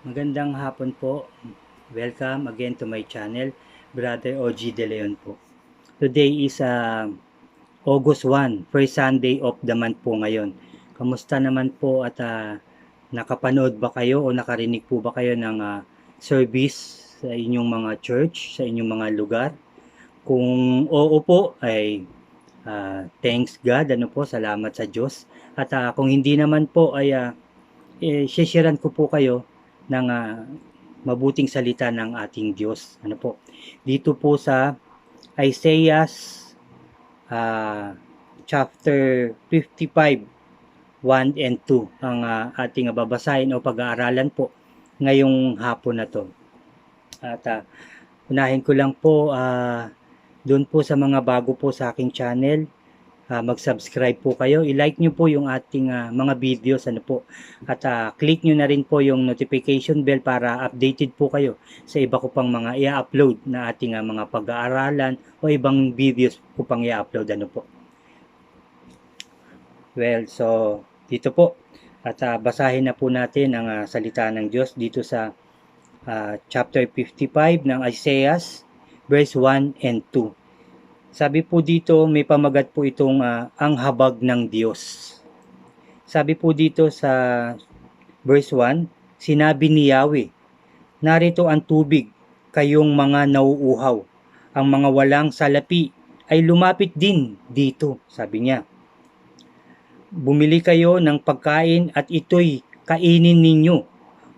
Magandang hapon po. Welcome again to my channel, Brother OG De Leon po. Today is August 1, first Sunday of the month po ngayon. Kamusta naman po at nakapanood ba kayo o nakarinig po ba kayo ng service sa inyong mga church, sa inyong mga lugar? Kung oo po ay thanks God, ano po, salamat sa Diyos. At kung hindi naman po ay sharean ko po kayo ng mabuting salita ng ating Diyos. Ano po? Dito po sa Isaiah chapter 55, 1 and 2 ang ating babasahin o pag-aaralan po ngayong hapon na to. At unahin ko lang po doon po sa mga bago po sa aking channel, mag-subscribe po kayo. I-like nyo po yung ating mga videos, ano po. At click nyo na rin po yung notification bell para updated po kayo sa iba ko pang mga i-upload na ating mga pag-aaralan o ibang videos ko pang i-upload, ano po. Well, so dito po. At basahin na po natin ang salita ng Diyos dito sa chapter 55 ng Isaiah, verse 1 and 2. Sabi po dito, may pamagat po itong ang habag ng Diyos. Sabi po dito sa verse 1, sinabi ni Yahweh, narito ang tubig, kayong mga nauuhaw. Ang mga walang salapi ay lumapit din dito, sabi niya. Bumili kayo ng pagkain at ito'y kainin ninyo.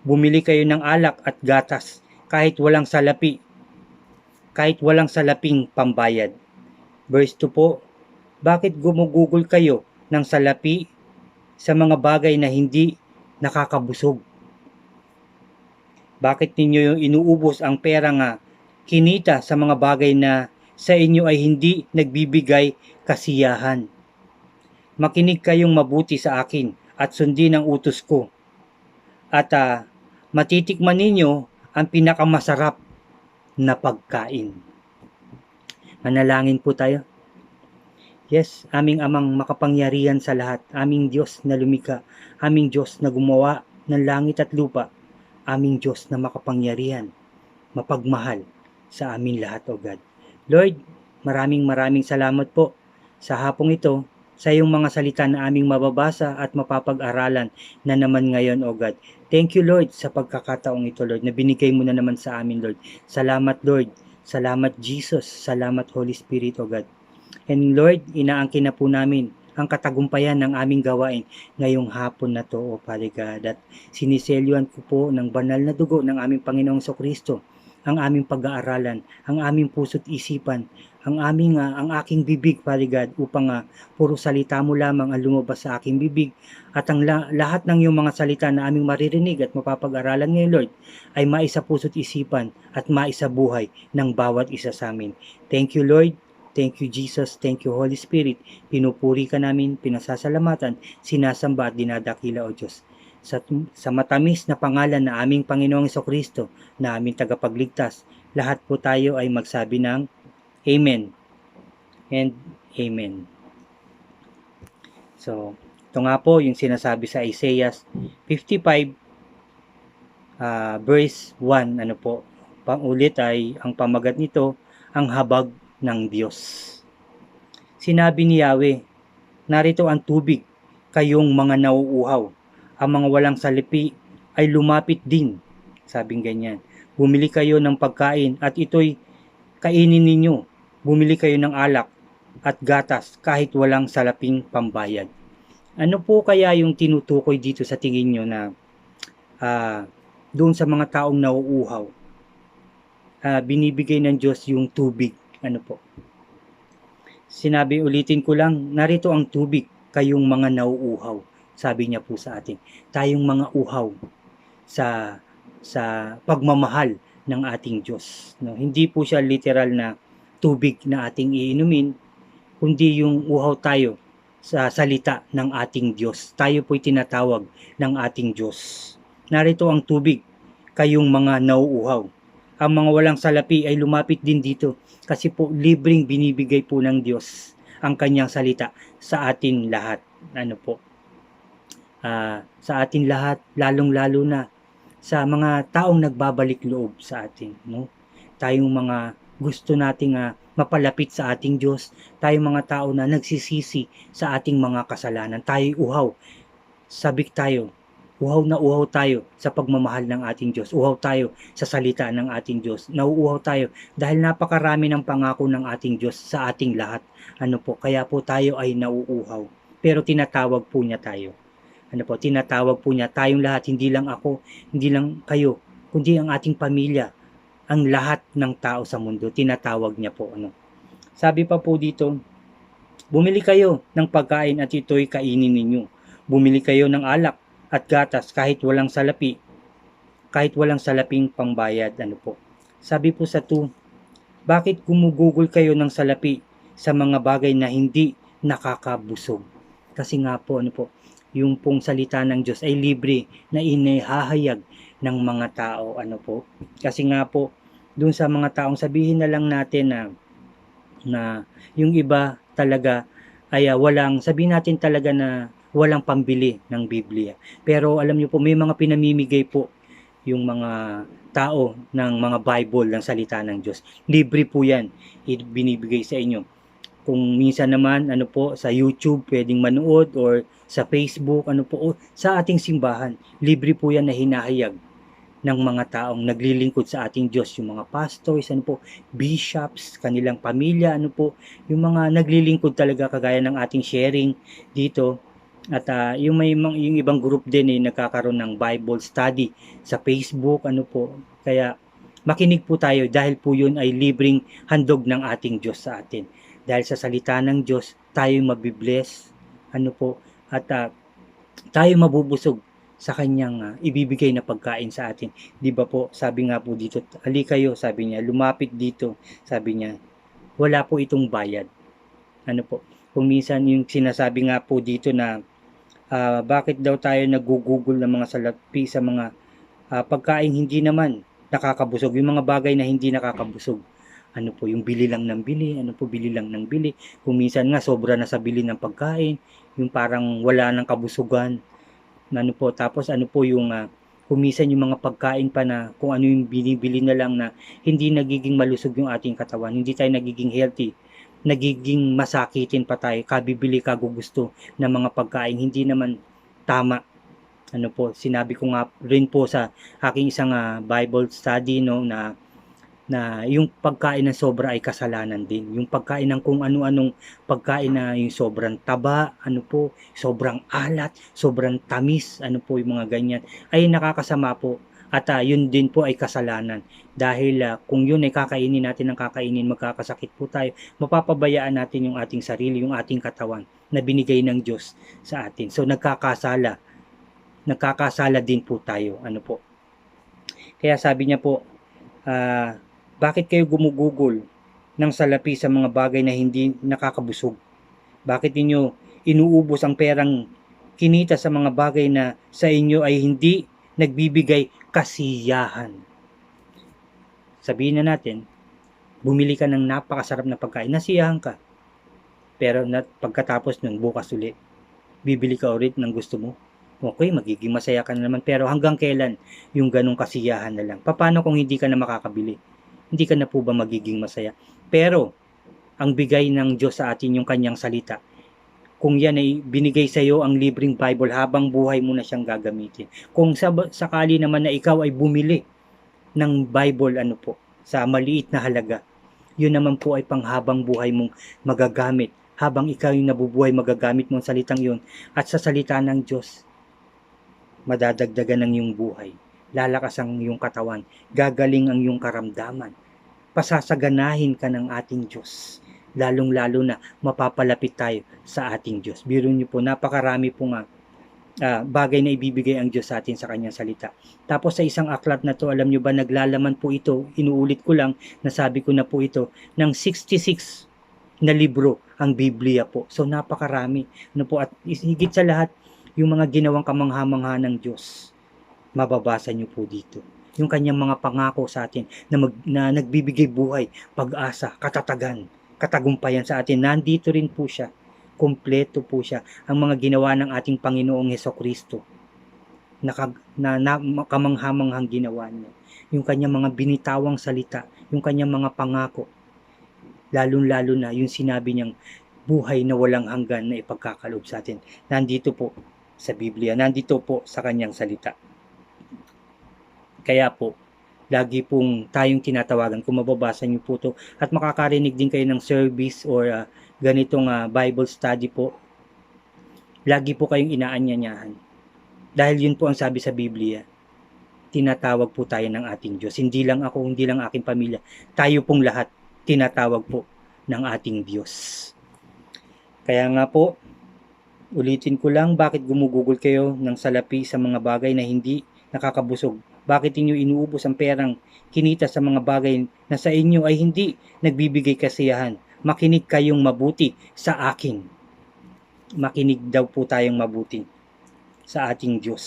Bumili kayo ng alak at gatas kahit walang salapi, kahit walang salaping pambayad. Verse 2 po, bakit gumugugol kayo ng salapi sa mga bagay na hindi nakakabusog? Bakit ninyo inuubos ang pera nga kinita sa mga bagay na sa inyo ay hindi nagbibigay kasiyahan? Makinig kayong mabuti sa akin at sundin ang utos ko. At matitikman ninyo ang pinakamasarap na pagkain. Manalangin po tayo. Yes, aming amang makapangyarihan sa lahat, aming Diyos na lumika, aming Diyos na gumawa ng langit at lupa, aming Diyos na makapangyarihan, mapagmahal sa amin lahat, O God. Lord, maraming salamat po sa hapong ito, sa iyong mga salita na aming mababasa at mapapag-aralan na naman ngayon, O God. Thank you, Lord, sa pagkakataong ito, Lord, na binigay mo na naman sa amin, Lord. Salamat, Lord. Salamat, Jesus. Salamat, Holy Spirit, O God. And Lord, inaangkin na po namin ang katagumpayan ng aming gawain ngayong hapon na to, O Father God. At siniselyuan ko po ng banal na dugo ng aming Panginoong Kristo ang aming pag-aaralan, ang aming puso't isipan, ang aking bibig, Father God, upang puro salita mo lamang ang lumabas sa aking bibig at ang lahat ng iyong mga salita na aming maririnig at mapapag-aralan ngayon, Lord, ay maisa puso't isipan at maisa buhay ng bawat isa sa amin. Thank you, Lord. Thank you, Jesus. Thank you, Holy Spirit. Pinupuri ka namin, pinasasalamatan, sinasamba at dinadakila, O Diyos. Sa matamis na pangalan na aming Panginoong Kristo na aming tagapagligtas, lahat po tayo ay magsabi ng Amen and Amen. So, ito nga po yung sinasabi sa Isaiah 55 verse 1. Ano po? Pangulit ay ang pamagat nito, ang habag ng Diyos. Sinabi ni Yahweh, narito ang tubig, kayong mga nauuhaw. Ang mga walang salipi ay lumapit din. Sabing ganyan. Bumili kayo ng pagkain at ito'y kainin ninyo. Bumili kayo ng alak at gatas kahit walang salaping pambayad. Ano po kaya yung tinutukoy dito sa tingin nyo na doon sa mga taong nauuhaw? Binibigay ng Diyos yung tubig. Ano po? Sinabi, ulitin ko lang, narito ang tubig, kayong mga nauuhaw. Sabi niya po sa atin, tayong mga uhaw sa pagmamahal ng ating Diyos. No? Hindi po siya literal na tubig na ating iinumin, kundi yung uhaw tayo sa salita ng ating Diyos. Tayo po'y tinatawag ng ating Diyos. Narito ang tubig, kayong mga nauuhaw. Ang mga walang salapi ay lumapit din dito kasi po libreng binibigay po ng Diyos ang kanyang salita sa atin lahat. Ano po? Sa atin lahat, lalong-lalo na sa mga taong nagbabalik loob sa atin, no? Tayong mga gusto nating mapalapit sa ating Diyos, tayong mga tao na nagsisisi sa ating mga kasalanan, tayo'y uhaw, sabik tayo, uhaw na uhaw tayo sa pagmamahal ng ating Diyos, uhaw tayo sa salita ng ating Diyos, nauuhaw tayo dahil napakarami ng pangako ng ating Diyos sa ating lahat. Ano po, kaya po tayo ay nauuhaw, pero tinatawag po niya tayo. Ano po, tinatawag po niya tayong lahat, hindi lang ako, hindi lang kayo, kundi ang ating pamilya, ang lahat ng tao sa mundo, tinatawag niya po. Ano. Sabi pa po dito, bumili kayo ng pagkain at ito'y kainin ninyo. Bumili kayo ng alak at gatas kahit walang salaping pangbayad. Ano po. Sabi po sa 2, bakit gumugugol kayo ng salapi sa mga bagay na hindi nakakabusog? Kasi nga po, ano po, yung pong salita ng Diyos ay libre na inihahayag ng mga tao. Ano po. Kasi nga po, dun sa mga taong sabihin na lang natin na yung iba talaga ay walang, sabihin natin talaga na walang pambili ng Biblia. Pero alam niyo po, may mga pinamimigay po yung mga tao ng mga Bible ng salita ng Diyos. Libre po yan, binibigay sa inyo. Kung minsan naman, ano po, sa YouTube pwedeng manood or sa Facebook, ano po, o sa ating simbahan, libre po yan na hinahayag ng mga taong naglilingkod sa ating Diyos, yung mga pastors, ano po, bishops, kanilang pamilya, ano po, yung mga naglilingkod talaga kagaya ng ating sharing dito. At yung yung ibang group din nagkakaroon ng Bible study sa Facebook, ano po. Kaya makinig po tayo dahil po yun ay libreng handog ng ating Diyos sa atin. Dahil sa salita ng Diyos, tayo mabibless, ano po, at tayo mabubusog sa kanyang ibibigay na pagkain sa atin. Di ba po, sabi nga po dito, hali kayo, sabi niya, lumapit dito, sabi niya, wala po itong bayad. Ano po, kung minsan yung sinasabi nga po dito na bakit daw tayo nagugugol ng mga salapi sa mga pagkain hindi naman nakakabusog, yung mga bagay na hindi nakakabusog. Ano po, yung bili lang ng bili, ano po, bili lang ng bili. Kung minsan nga sobra na sa bili ng pagkain, yung parang wala ng kabusugan. Ano po, tapos ano po yung kumisan yung mga pagkain pa na kung ano yung binibili na lang na hindi nagiging malusog yung ating katawan, hindi tayo nagiging healthy, nagiging masakitin pa tayo, kabibili kagugusto ng mga pagkain, hindi naman tama. Ano po, sinabi ko nga rin po sa aking isang Bible study no na yung pagkain ng sobra ay kasalanan din. Yung pagkain ng kung ano-anong pagkain na yung sobrang taba, ano po, sobrang alat, sobrang tamis, ano po yung mga ganyan, ay nakakasama po. At yun din po ay kasalanan. Dahil kung yun ay kakainin natin ng kakainin, magkakasakit po tayo, mapapabayaan natin yung ating sarili, yung ating katawan na binigay ng Diyos sa atin. So nagkakasala din po tayo. Ano po. Kaya sabi niya po, bakit kayo gumugugol ng salapi sa mga bagay na hindi nakakabusog? Bakit ninyo inuubos ang perang kinita sa mga bagay na sa inyo ay hindi nagbibigay kasiyahan? Sabihin na natin, bumili ka ng napakasarap na pagkain, nasiyahan ka. Pero pagkatapos nun, bukas ulit, bibili ka ulit ng gusto mo. Okay, magiging masaya ka na naman. Pero hanggang kailan yung ganong kasiyahan na lang? Paano kung hindi ka na makakabili? Hindi ka na po ba magiging masaya? Pero, ang bigay ng Diyos sa atin yung kanyang salita. Kung yan ay binigay sa iyo ang libreng Bible, habang buhay mo na siyang gagamitin. Kung sakali naman na ikaw ay bumili ng Bible, ano po, sa maliit na halaga, yun naman po ay panghabang buhay mong magagamit. Habang ikaw yung nabubuhay, magagamit mo ang salitang yun. At sa salita ng Diyos, madadagdagan ng iyong buhay. Lalakas ang iyong katawan, gagaling ang iyong karamdaman, pasasaganahin ka ng ating Diyos, lalong-lalo na mapapalapit tayo sa ating Diyos. Biro niyo po, napakarami po bagay na ibibigay ang Diyos sa atin sa kanyang salita. Tapos sa isang aklat na to, alam niyo ba, naglalaman po ito, inuulit ko lang, nasabi ko na po ito, ng 66 na libro ang Biblia po. So napakarami. Ano po, at higit sa lahat, yung mga ginawang kamangha-mangha ng Diyos, mababasa nyo po dito. Yung kanyang mga pangako sa atin na nagbibigay buhay, pag-asa, katatagan, katagumpayan sa atin. Nandito rin po siya. Kompleto po siya. Ang mga ginawa ng ating Panginoong Hesukristo. kamanghamanghang ginawa niya. Yung kanyang mga binitawang salita, yung kanyang mga pangako, lalong-lalo na yung sinabi niyang buhay na walang hanggan na ipagkakaloob sa atin. Nandito po sa Biblia, nandito po sa kanyang salita. Kaya po, lagi pong tayong tinatawagan, kung mababasa niyo po to at makakarinig din kayo ng service or ganitong Bible study po, lagi po kayong inaanyayahan. Dahil yun po ang sabi sa Biblia, tinatawag po tayo ng ating Diyos. Hindi lang ako, hindi lang aking pamilya. Tayo pong lahat tinatawag po ng ating Diyos. Kaya nga po, ulitin ko lang, bakit gumugugol kayo ng salapi sa mga bagay na hindi nakakabusog? Bakit inyo inuubos ang perang kinita sa mga bagay na sa inyo ay hindi nagbibigay kasiyahan? Makinig kayong mabuti sa akin. Makinig daw po tayong mabuti sa ating Diyos.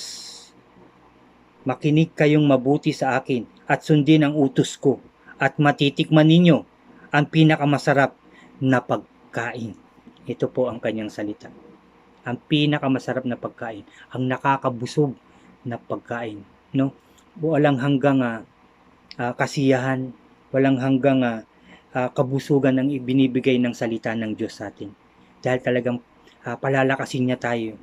Makinig kayong mabuti sa akin at sundin ang utos ko at matitikman ninyo ang pinakamasarap na pagkain. Ito po ang kanyang salita. Ang pinakamasarap na pagkain, ang nakakabusog na pagkain, no? Walang hanggang kasiyahan, walang hanggang kabusugan ang ibinibigay ng salita ng Diyos sa atin. Dahil talagang palalakasin niya tayo,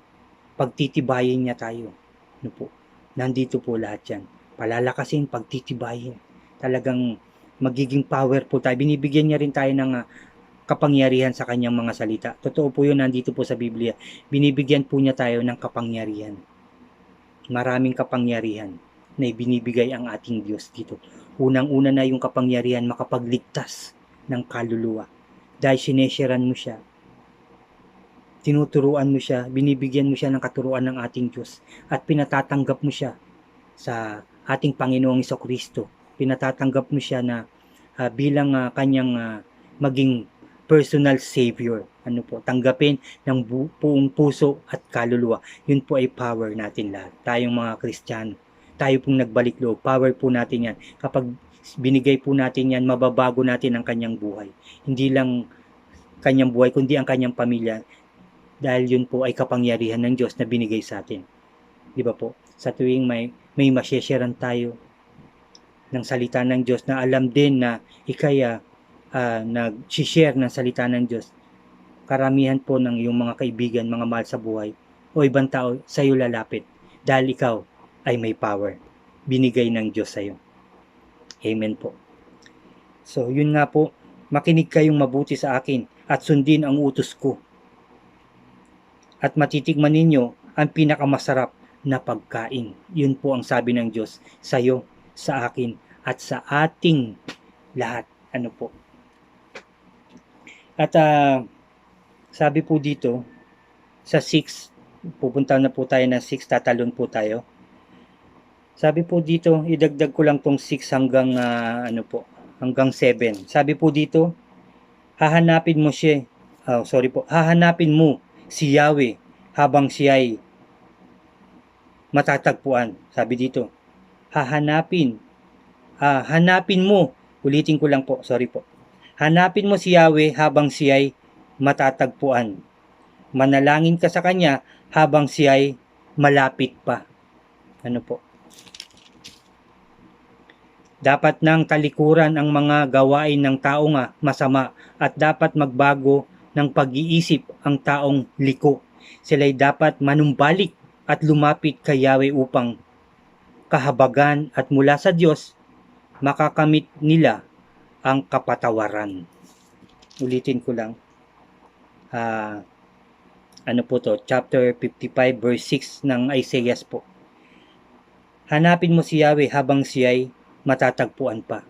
pagtitibayin niya tayo. No po? Nandito po lahat yan. Palalakasin, pagtitibayin. Talagang magiging powerful tayo. Binibigyan niya rin tayo ng kapangyarihan sa kanyang mga salita. Totoo po yun, nandito po sa Biblia. Binibigyan po niya tayo ng kapangyarihan. Maraming kapangyarihan na ibinibigay ang ating Diyos dito. Unang-una na yung kapangyarihan makapagligtas ng kaluluwa. Dahil sinesheran mo siya, tinuturuan mo siya, binibigyan mo siya ng katuruan ng ating Diyos at pinatatanggap mo siya sa ating Panginoong Jesucristo. Pinatatanggap mo siya na bilang kanyang maging personal savior. Ano po, tanggapin ng buong puso at kaluluwa. Yun po ay power natin lahat. Tayong mga Kristiyano, tayo pong nagbalik loob. Power po natin yan. Kapag binigay po natin yan, mababago natin ang kanyang buhay. Hindi lang kanyang buhay, kundi ang kanyang pamilya. Dahil yun po ay kapangyarihan ng Diyos na binigay sa atin. Di ba po? Sa tuwing may masyesharean tayo ng salita ng Diyos na alam din na ikaya nag-share ng salita ng Diyos, karamihan po ng iyong mga kaibigan, mga mahal sa buhay, o ibang tao sa iyo lalapit dahil ikaw ay may power. Binigay ng Diyos sa iyo. Amen po. So, yun nga po, makinig kayong mabuti sa akin at sundin ang utos ko. At matitikman ninyo ang pinakamasarap na pagkain. Yun po ang sabi ng Diyos sa iyo, sa akin, at sa ating lahat. Ano po? At sabi po dito, sa 6, pupunta na po tayo ng 6, tatalon po tayo. Sabi po dito, idagdag ko lang tong 6 hanggang hanggang 7. Sabi po dito, hahanapin mo hahanapin mo si Yahweh habang siya'y matatagpuan. Sabi dito, hanapin mo, ulitin ko lang po, hanapin mo si Yahweh habang siya'y matatagpuan. Manalangin ka sa kanya habang siya'y malapit pa. Ano po? Dapat nang talikuran ang mga gawain ng taong masama at dapat magbago ng pag-iisip ang taong liko. Sila'y dapat manumbalik at lumapit kay Yahweh upang kahabagan at mula sa Diyos makakamit nila ang kapatawaran. Ulitin ko lang. Chapter 55 verse 6 ng Isaiah po. Hanapin mo si Yahweh habang siya'y matatagpuan pa.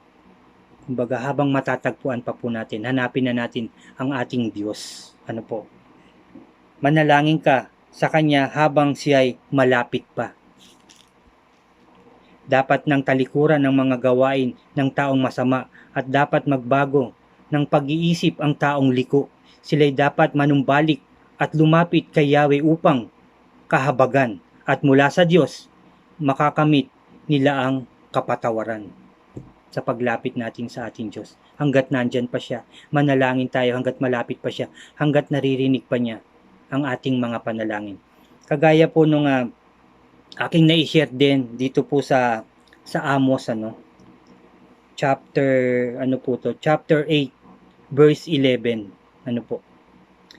Kumbaga, habang matatagpuan pa po natin, hanapin na natin ang ating Diyos. Ano po? Manalangin ka sa Kanya habang siya'y malapit pa. Dapat nang talikuran ng mga gawain ng taong masama at dapat magbago ng pag-iisip ang taong liko. Sila'y dapat manumbalik at lumapit kay Yahweh upang kahabagan at mula sa Diyos makakamit nila ang kapatawaran. Sa paglapit natin sa ating Diyos, hanggat nandyan pa siya, manalangin tayo hanggat malapit pa siya, hanggat naririnig pa niya ang ating mga panalangin. Kagaya po nung aking na-share din dito po sa Amos chapter chapter 8 verse 11.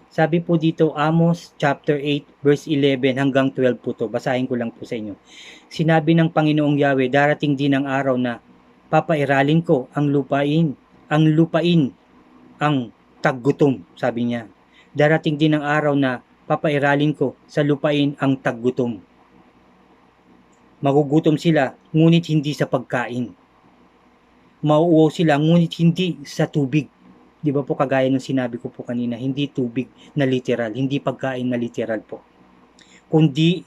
Sabi po dito, Amos chapter 8 verse 11 hanggang 12 po to. Basahin ko lang po sa inyo. Sinabi ng Panginoong Yahweh, darating din ang araw na papairalin ko ang lupain ang taggutom, sabi niya. Darating din ang araw na papairalin ko sa lupain ang taggutom. Magugutom sila, ngunit hindi sa pagkain. Mauuhaw sila, ngunit hindi sa tubig. Di ba po kagaya ng sinabi ko po kanina, hindi tubig na literal, hindi pagkain na literal po. Kundi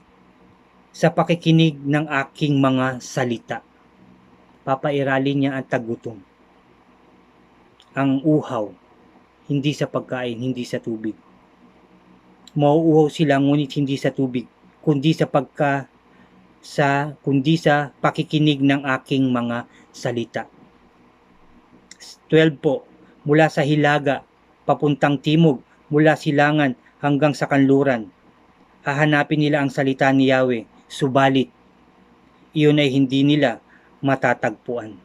sa pakikinig ng aking mga salita. Papairalin niya ang taggutom. Ang uhaw, hindi sa pagkain, hindi sa tubig. Mauuhaw sila, ngunit hindi sa tubig, kundi sa pakikinig ng aking mga salita. 12 po, mula sa hilaga, papuntang timog, mula silangan hanggang sa kanluran. Hahanapin nila ang salita ni Yahweh, subalit iyon ay hindi nila matatagpuan.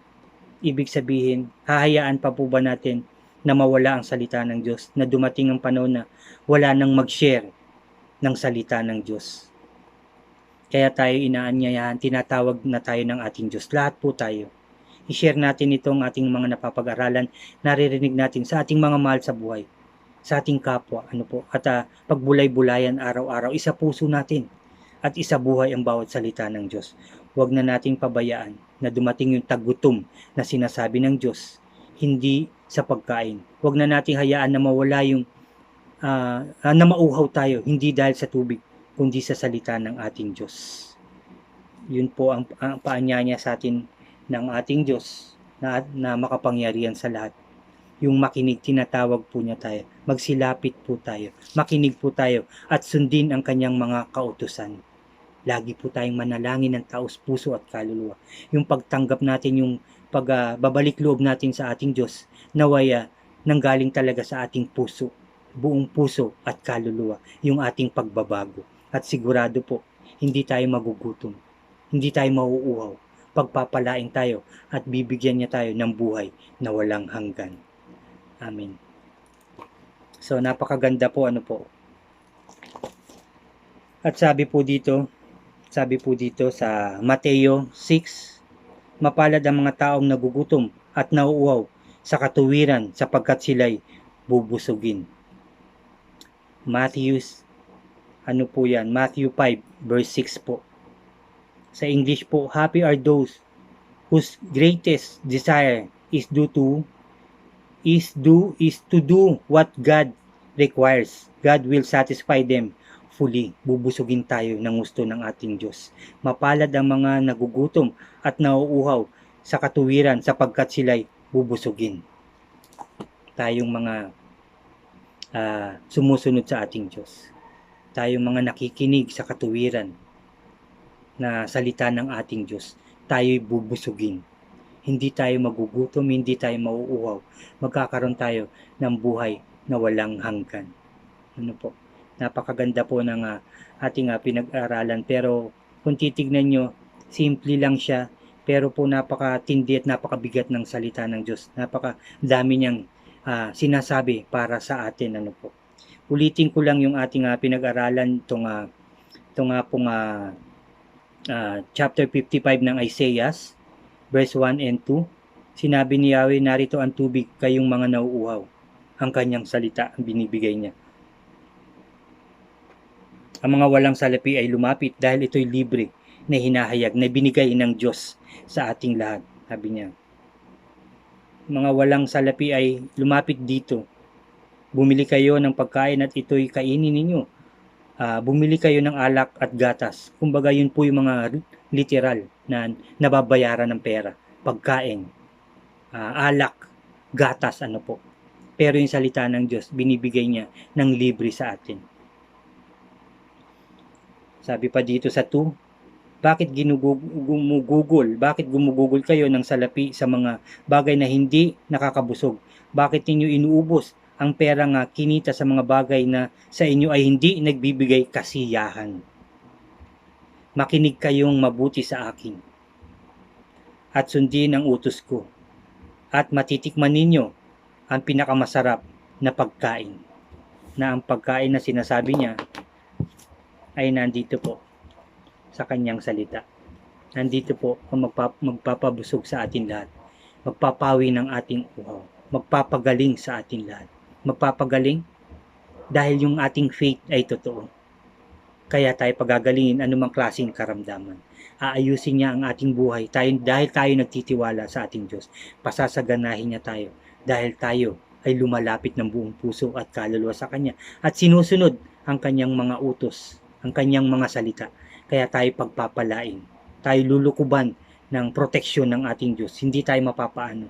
Ibig sabihin, hahayaan pa po ba natin na mawala ang salita ng Diyos, na dumating ang panahon na wala nang mag-share ng salita ng Diyos? Kaya tayo inaanyayahan, tinatawag na tayo ng ating Diyos. Lahat po tayo. I-share natin itong ating mga napapag-aralan, naririnig natin sa ating mga mahal sa buhay, sa ating kapwa, at pagbulay-bulayan araw-araw, isa puso natin at isa buhay ang bawat salita ng Diyos. Huwag na nating pabayaan na dumating yung taggutom na sinasabi ng Diyos, hindi sa pagkain. Huwag na nating hayaan na mawala yung na mauhaw tayo, hindi dahil sa tubig, kundi sa salita ng ating Diyos. Yun po ang paanyaya sa atin ng ating Diyos na makapangyarihan sa lahat. Yung makinig, tinatawag po niya tayo. Magsilapit po tayo. Makinig po tayo at sundin ang kanyang mga kautusan. Lagi po tayong manalangin ng taos puso at kaluluwa. Yung pagtanggap natin, yung pagbabalik loob natin sa ating Diyos, nawaya nanggaling talaga sa ating puso, buong puso at kaluluwa, yung ating pagbabago. At sigurado po, hindi tayo magugutom, hindi tayo mauuhaw. Pagpapalain tayo at bibigyan niya tayo ng buhay na walang hanggan. Amen. So, napakaganda po, At sabi po dito sa Mateo 6, mapalad ang mga taong nagugutom at nauuhaw sa katuwiran sapagkat sila'y bubusugin. Matthew 5 verse 6 po. Sa English po, happy are those whose greatest desire is to do what God requires. God will satisfy them fully. Bubusugin tayo ng gusto ng ating Diyos. Mapalad ang mga nagugutom at nauuhaw sa katuwiran sapagkat sila'y bubusugin. Tayong mga sumusunod sa ating Diyos. Tayong mga nakikinig sa katuwiran na salita ng ating Diyos, tayo'y bubusugin. Hindi tayo magugutom, hindi tayo mauuhaw. Magkakaroon tayo ng buhay na walang hanggan. Napakaganda po ng ating pinag-aralan. Pero kung titignan nyo, simple lang siya. Pero po napakatindi at napakabigat ng salita ng Diyos. Napakadami niyang sinasabi para sa atin. Ulitin ko lang yung ating pinag-aralan itong chapter 55 ng Isaiah, verse 1 and 2. Sinabi ni Yahweh, narito ang tubig, kayong mga nauuhaw. Ang kanyang salita ang binibigay niya. Ang mga walang salapi ay lumapit dahil ito'y libre na hinahayag, na binigay ng Diyos sa ating lahat. Sabi niya, mga walang salapi ay lumapit dito. Bumili kayo ng pagkain at ito'y kainin ninyo. Bumili kayo ng alak at gatas. Kumbaga yun po yung mga literal na nababayaran ng pera. Pagkain, alak, gatas, Pero yung salita ng Diyos, binibigay niya ng libre sa atin. Sabi pa dito sa 2, bakit gumugugol kayo ng salapi sa mga bagay na hindi nakakabusog? Bakit ninyo inuubos ang pera nga kinita sa mga bagay na sa inyo ay hindi nagbibigay kasiyahan? Makinig kayong mabuti sa akin at sundin ang utos ko at matitikman ninyo ang pinakamasarap na pagkain. Na ang pagkain na sinasabi niya ay nandito po sa kanyang salita. Nandito po ang magpapabusog sa atin lahat. Magpapawi ng ating uhaw. Magpapagaling sa atin lahat. Magpapagaling dahil yung ating faith ay totoo. Kaya tayo pagagalingin anumang klaseng karamdaman. Aayusin niya ang ating buhay dahil tayo nagtitiwala sa ating Diyos. Pasasaganahin niya tayo dahil tayo ay lumalapit ng buong puso at kaluluwa sa Kanya at sinusunod ang Kanyang mga utos, ang Kanyang mga salita. Kaya tayo pagpapalain, tayo lulukuban ng proteksyon ng ating Diyos. Hindi tayo mapapaano,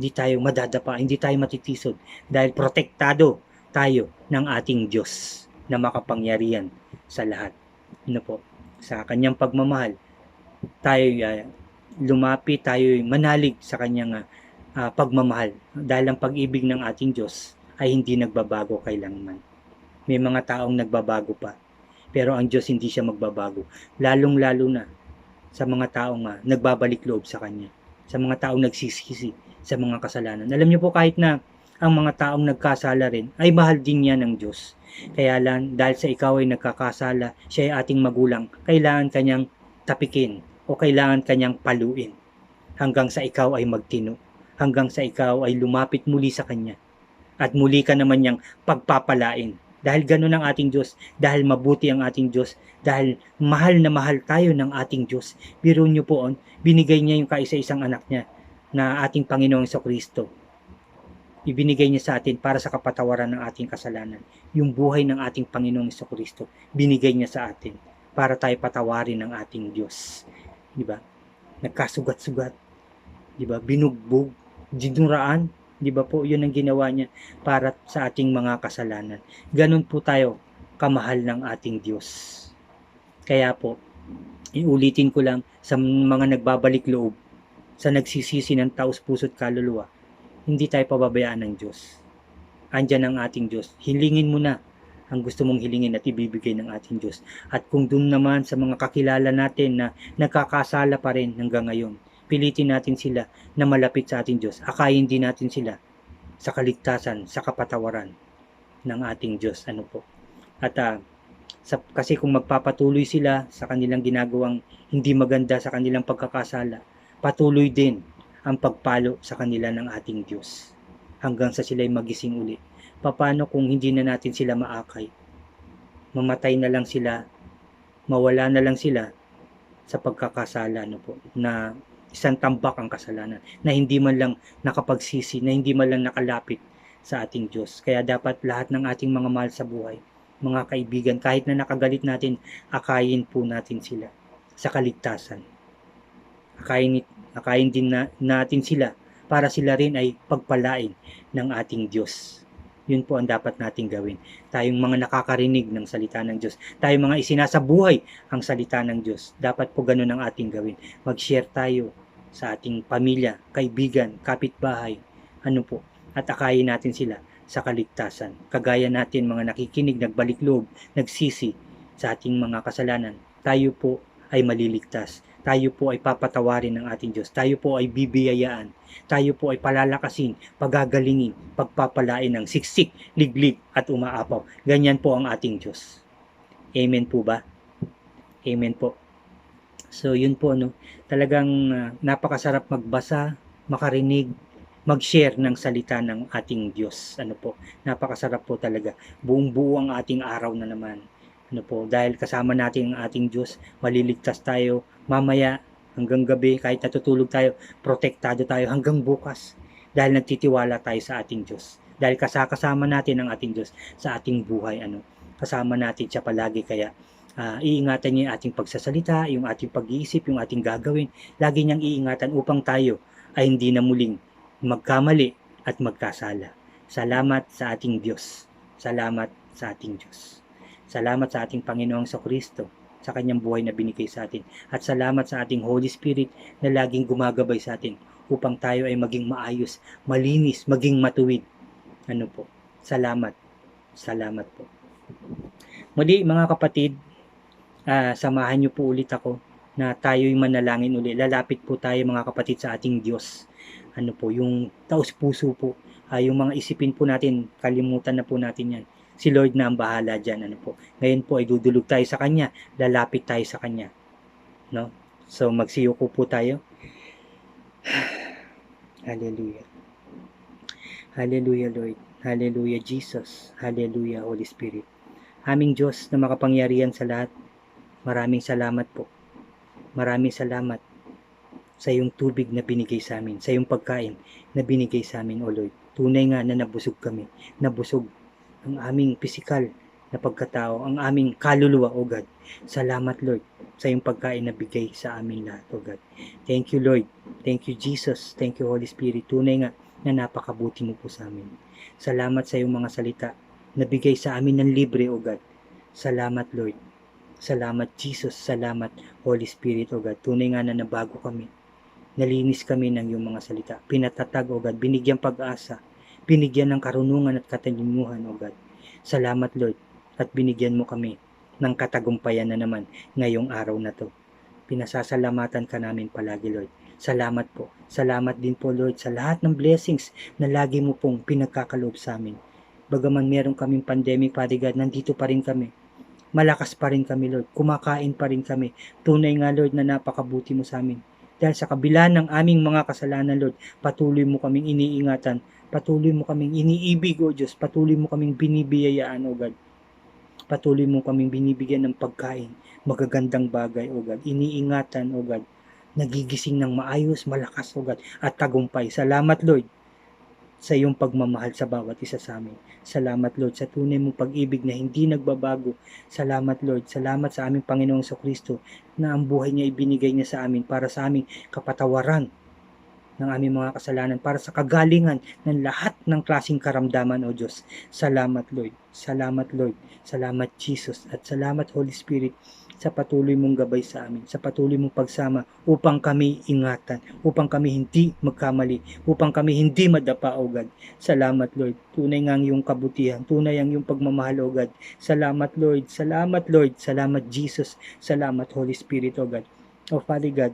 hindi tayo madadapa, hindi tayo matitisod dahil protektado tayo ng ating Diyos na makapangyarihan sa lahat. Ano po? Sa kanyang pagmamahal, tayo lumapit, tayo manalig sa kanyang pagmamahal dahil ang pag-ibig ng ating Diyos ay hindi nagbabago kailanman. May mga taong nagbabago pa, pero ang Diyos hindi siya magbabago. Lalong-lalo na sa mga taong nagbabalik loob sa Kanya, sa mga taong nagsisisi sa mga kasalanan. Alam niyo po, kahit na ang mga taong nagkasala rin, ay mahal din yan ng Diyos. Kaya lang, dahil sa ikaw ay nagkakasala, siya ay ating magulang, kailangan kanyang tapikin o kailangan kanyang paluin hanggang sa ikaw ay magtino, hanggang sa ikaw ay lumapit muli sa Kanya at muli ka naman niyang pagpapalain. Dahil ganun ang ating Diyos, dahil mabuti ang ating Diyos, dahil mahal na mahal tayo ng ating Diyos. Biro niyo po, binigay niya yung kaisa-isang anak niya na ating Panginoong Kristo. Ibinigay niya sa atin para sa kapatawaran ng ating kasalanan. Yung buhay ng ating Panginoong Kristo, binigay niya sa atin para tayo patawarin ng ating Diyos. Di ba? Nagkasugat-sugat, di ba? Binugbog, dinuraan, di ba po? Yun ang ginawa niya para sa ating mga kasalanan. Ganun po tayo kamahal ng ating Diyos. Kaya po, iulitin ko lang sa mga nagbabalik loob, sa nagsisisi ng taos puso't kaluluwa, hindi tayo pababayaan ng Diyos. Andyan ang ating Diyos. Hilingin mo na ang gusto mong hilingin at ibibigay ng ating Diyos. At kung dun naman sa mga kakilala natin na nagkakasala pa rin hanggang ngayon, pilitin natin sila na malapit sa ating Diyos. Akayin din natin sila sa kaligtasan, sa kapatawaran ng ating Diyos. Ano po? At kasi kung magpapatuloy sila sa kanilang ginagawang hindi maganda sa kanilang pagkakasala, patuloy din ang pagpalo sa kanila ng ating Diyos hanggang sa sila'y magising uli. Paano kung hindi na natin sila maakay? Mamatay na lang sila, mawala na lang sila sa pagkakasala, no po, na isang tambak ang kasalanan, na hindi man lang nakapagsisi, na hindi man lang nakalapit sa ating Diyos. Kaya dapat lahat ng ating mga mahal sa buhay, mga kaibigan, kahit na nakagalit natin, akayin po natin sila sa kaligtasan. Akayin din natin sila para sila rin ay pagpalain ng ating Diyos. Yun po ang dapat nating gawin. Tayong mga nakakarinig ng salita ng Diyos. Tayong mga isinasabuhay ang salita ng Diyos. Dapat po ganun ang ating gawin. Mag-share tayo sa ating pamilya, kaibigan, kapitbahay. Ano po? At akayin natin sila sa kaligtasan. Kagaya natin mga nakikinig, nagbalik loob, nagsisi sa ating mga kasalanan. Tayo po ay maliligtas. Tayo po ay papatawarin ng ating Diyos. Tayo po ay bibiyayaan. Tayo po ay palalakasin, pagagalingin, pagpapalain ng siksik, liglig at umaapaw. Ganyan po ang ating Diyos. Amen po ba? Amen po. So yun po, no? Talagang napakasarap magbasa, makarinig, mag-share ng salita ng ating Diyos. Ano po? Napakasarap po talaga. Buong-buo ang ating araw na naman. Ano po? Dahil kasama natin ang ating Diyos, maliligtas tayo mamaya hanggang gabi, kahit natutulog tayo, protektado tayo hanggang bukas dahil nagtitiwala tayo sa ating Diyos. Dahil kasama natin ang ating Diyos sa ating buhay. Kasama natin siya palagi, kaya iingatan niya yung ating pagsasalita, yung ating pag-iisip, yung ating gagawin. Lagi niyang iingatan upang tayo ay hindi na muling magkamali at magkasala. Salamat sa ating Diyos. Salamat sa ating Diyos. Salamat sa ating Panginoong Kristo sa kanyang buhay na binigay sa atin. At salamat sa ating Holy Spirit na laging gumagabay sa atin upang tayo ay maging maayos, malinis, maging matuwid. Ano po? Salamat. Salamat po. Muli mga kapatid, samahan niyo po ulit ako na tayo'y manalangin uli. Lalapit po tayo mga kapatid sa ating Diyos. Ano po, yung taos puso po, yung mga isipin po natin, kalimutan na po natin yan. Si Lord na ang bahala dyan. Ano po. Ngayon po ay dudulog tayo sa Kanya, lalapit tayo sa Kanya. No? So magsiyuko po tayo. Hallelujah. Hallelujah Lord. Hallelujah Jesus. Hallelujah Holy Spirit. Aming Diyos na makapangyarihan sa lahat, maraming salamat po. Maraming salamat sa iyong tubig na binigay sa amin, sa iyong pagkain na binigay sa amin, O Lord. Tunay nga na nabusog kami, nabusog ang aming pisikal na pagkatao, ang aming kaluluwa, O God. Salamat, Lord, sa iyong pagkain na bigay sa amin lahat, O God. Thank you, Lord. Thank you, Jesus. Thank you, Holy Spirit. Tunay nga na napakabuti mo po sa amin. Salamat sa iyong mga salita na bigay sa amin ng libre, O God. Salamat, Lord. Salamat, Jesus. Salamat, Holy Spirit, O God. Tunay nga na nabago kami. Nalinis kami ng iyong mga salita. Pinatatag, O God. Binigyan pag-asa. Binigyan ng karunungan at katalinuhan, O God. Salamat, Lord. At binigyan mo kami ng katagumpayan na naman ngayong araw na to. Pinasasalamatan ka namin palagi, Lord. Salamat po. Salamat din po, Lord, sa lahat ng blessings na lagi mo pong pinagkakaloob sa amin. Bagaman meron kaming pandemic, Father God, nandito pa rin kami. Malakas pa rin kami, Lord. Kumakain pa rin kami. Tunay nga, Lord, na napakabuti mo sa amin. Dahil sa kabila ng aming mga kasalanan, Lord, patuloy mo kaming iniingatan. Patuloy mo kaming iniibig, O Diyos. Patuloy mo kaming binibiyayaan, O God. Patuloy mo kaming binibigyan ng pagkain, magagandang bagay, O God. Iniingatan, O God. Nagigising ng maayos, malakas, O God. At tagumpay. Salamat, Lord, sa iyong pagmamahal sa bawat isa sa amin. Salamat, Lord, sa tunay mong pag-ibig na hindi nagbabago. Salamat, Lord. Salamat sa aming Panginoong Kristo na ang buhay niya ibinigay niya sa amin para sa aming kapatawaran ng aming mga kasalanan, para sa kagalingan ng lahat ng klaseng karamdaman, O Diyos. Salamat, Lord. Salamat, Lord. Salamat, Jesus. At salamat, Holy Spirit, sa patuloy mong gabay sa amin, sa patuloy mong pagsama upang kami ingatan, upang kami hindi magkamali, upang kami hindi madapa, O God. Salamat, Lord. Tunay nga ang iyong kabutihan, tunay ang iyong pagmamahal, O God. Salamat, Lord. Salamat, Lord. Salamat, Jesus. Salamat, Holy Spirit, O God. O Father God,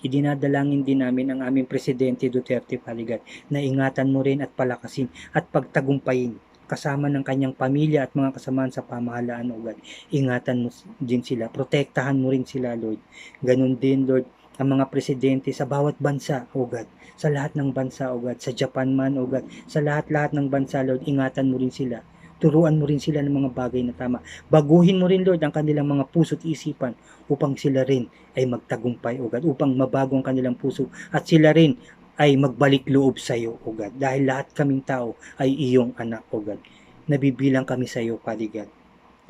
idinadalangin din namin ang aming Presidente Duterte, Father God, na ingatan mo rin at palakasin at pagtagumpayin kasama ng kanyang pamilya at mga kasamahan sa pamahalaan, O God. Ingatan mo din sila, protektahan mo rin sila, Lord. Ganun din, Lord, ang mga presidente sa bawat bansa, O God. Sa lahat ng bansa, O God. Sa Japan man, O God. Sa lahat-lahat ng bansa, Lord, ingatan mo rin sila. Turuan mo rin sila ng mga bagay na tama. Baguhin mo rin, Lord, ang kanilang mga puso't isipan upang sila rin ay magtagumpay, O God, upang mabago ang kanilang puso at sila rin ay magbalik loob sa iyo, O God, dahil lahat kaming tao ay iyong anak, O God. Nabibilang kami sa iyo, Father God,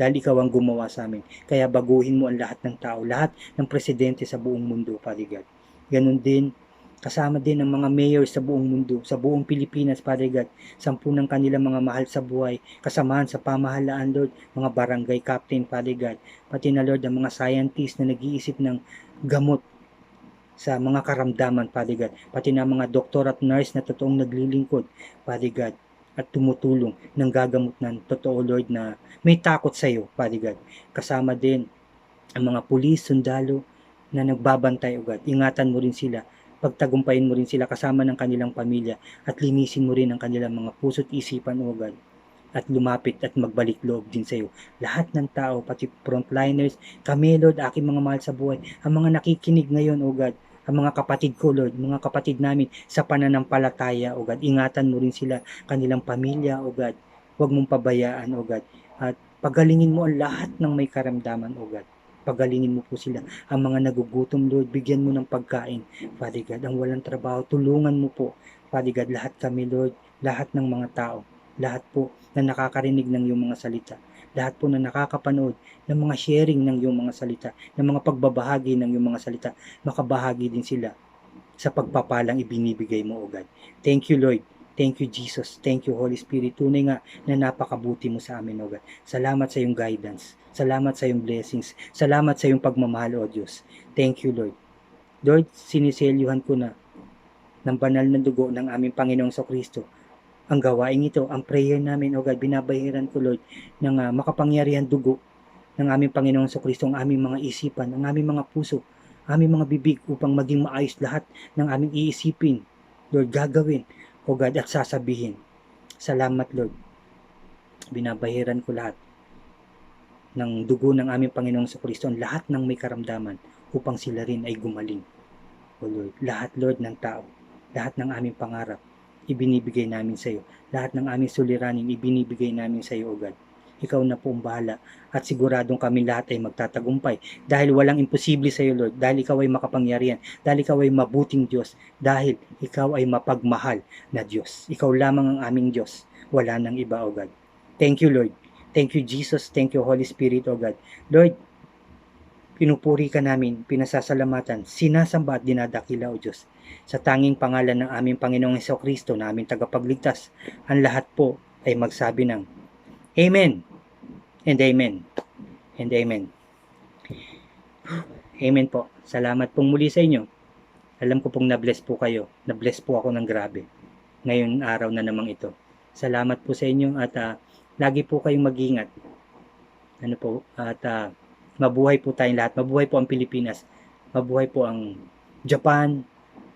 dahil ikaw ang gumawa sa amin. Kaya baguhin mo ang lahat ng tao, lahat ng presidente sa buong mundo, Father God. Ganun din, kasama din ang mga mayor sa buong mundo, sa buong Pilipinas, Father God, 10 ng kanilang mga mahal sa buhay, kasamahan sa pamahalaan, Lord, mga barangay captain, Father God, pati na, Lord, ang mga scientists na nag-iisip ng gamot sa mga karamdaman, Father God, pati na mga doktor at nurse na totoong naglilingkod, Father God, at tumutulong ng gagamot ng totoo, Lord, na may takot sa iyo, Father God. Kasama din ang mga pulis, sundalo na nagbabantay, O God. Ingatan mo rin sila, pagtagumpayin mo rin sila kasama ng kanilang pamilya at linisin mo rin ang kanilang mga puso't isipan, O God, at lumapit at magbalik loob din sa iyo. Lahat ng tao, pati frontliners, kami, Lord, aking mga mahal sa buhay, ang mga nakikinig ngayon, O God, ang mga kapatid ko, Lord, mga kapatid namin sa pananampalataya, O God, ingatan mo rin sila, kanilang pamilya, O God. Huwag mong pabayaan, O God. At pagalingin mo ang lahat ng may karamdaman, O God. Pagalingin mo po sila. Ang mga nagugutom, Lord, bigyan mo ng pagkain. Father God, ang walang trabaho, tulungan mo po. Father God, lahat kami, Lord, lahat ng mga tao, lahat po na nakakarinig ng iyong mga salita, lahat po na nakakapanood ng mga sharing ng iyong mga salita, ng mga pagbabahagi ng iyong mga salita, makabahagi din sila sa pagpapalang ibinibigay mo, O God. Thank you, Lord. Thank you, Jesus. Thank you, Holy Spirit. Tunay nga na napakabuti mo sa amin, O God. Salamat sa iyong guidance. Salamat sa iyong blessings. Salamat sa iyong pagmamahal, O Diyos. Thank you, Lord. Lord, siniselyuhan ko na ng banal na dugo ng aming Panginoong Kristo ang gawain ito, ang prayer namin, O God, binabahiran ko, Lord, ng makapangyarihan dugo ng aming Panginoong Kristo ang aming mga isipan, ang aming mga puso, aming mga bibig upang maging maayos lahat ng aming iisipin, Lord, gagawin, O God, at sasabihin. Salamat, Lord. Binabahiran ko lahat ng dugo ng aming Panginoong Kristo, lahat ng may karamdaman upang sila rin ay gumaling. O Lord, lahat, Lord, ng tao, lahat ng aming pangarap, ibinibigay namin sa iyo. Lahat ng aming suliranin, ibinibigay namin sa iyo, O God. Ikaw na po ang bahala at siguradong kami lahat ay magtatagumpay dahil walang imposible sa iyo, Lord, dahil ikaw ay makapangyarihan, dahil ikaw ay mabuting Diyos, dahil ikaw ay mapagmahal na Diyos. Ikaw lamang ang aming Diyos, wala nang iba, O God. Thank you, Lord. Thank you, Jesus. Thank you, Holy Spirit, O God. Lord, pinupuri ka namin, pinasasalamatan, sinasamba at dinadakila, O Diyos. Sa tanging pangalan ng aming Panginoong Jesucristo na aming tagapagligtas, ang lahat po ay magsabi ng Amen and Amen and Amen. Amen po. Salamat pong muli sa inyo. Alam ko pong na-bless po kayo. Na-bless po ako ng grabe ngayon araw na namang ito. Salamat po sa inyo at lagi po kayong mag-ingat. Ano po, at mabuhay po tayong lahat. Mabuhay po ang Pilipinas. Mabuhay po ang Japan,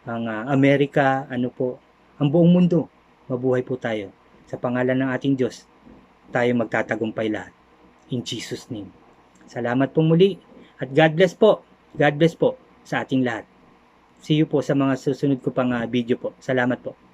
ang Amerika, ano po, ang buong mundo. Mabuhay po tayo. Sa pangalan ng ating Diyos, tayo magtatagumpay lahat. In Jesus' name. Salamat po muli. At God bless po. God bless po sa ating lahat. See you po sa mga susunod ko pang video po. Salamat po.